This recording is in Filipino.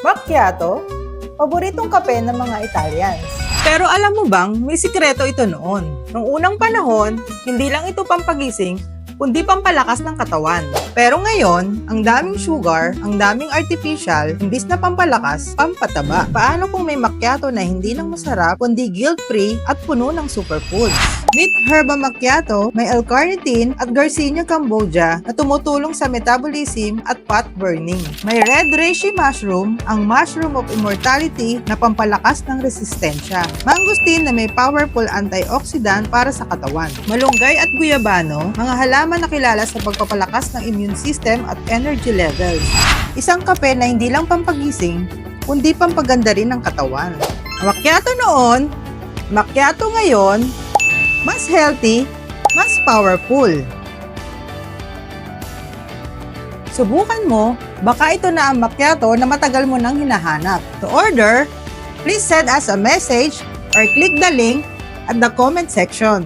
Macchiato, paboritong kape ng mga Italians. Pero alam mo bang may sikreto ito noon? Noong unang panahon, hindi lang ito pampagising, kundi pampalakas ng katawan. Pero ngayon, ang daming sugar, ang daming artificial, imbis na pampalakas, pampataba. Paano kung may macchiato na hindi lang masarap, kundi guilt-free at puno ng superfoods? Meet Herba Macchiato, may L-carnitine at Garcinia cambogia na tumutulong sa metabolism at fat burning. May red reishi mushroom, ang mushroom of immortality na pampalakas ng resistensya. Mangosteen na may powerful antioxidant para sa katawan. Malunggay at guyabano, mga halaman na kilala sa pagpapalakas ng immune system at energy levels. Isang kape na hindi lang pampagising, kundi pampaganda rin ng katawan. Macchiato noon, macchiato ngayon, mas healthy, mas powerful. Subukan mo, baka ito na ang macchiato na matagal mo nang hinahanap. To order, please send us a message or click the link at the comment section.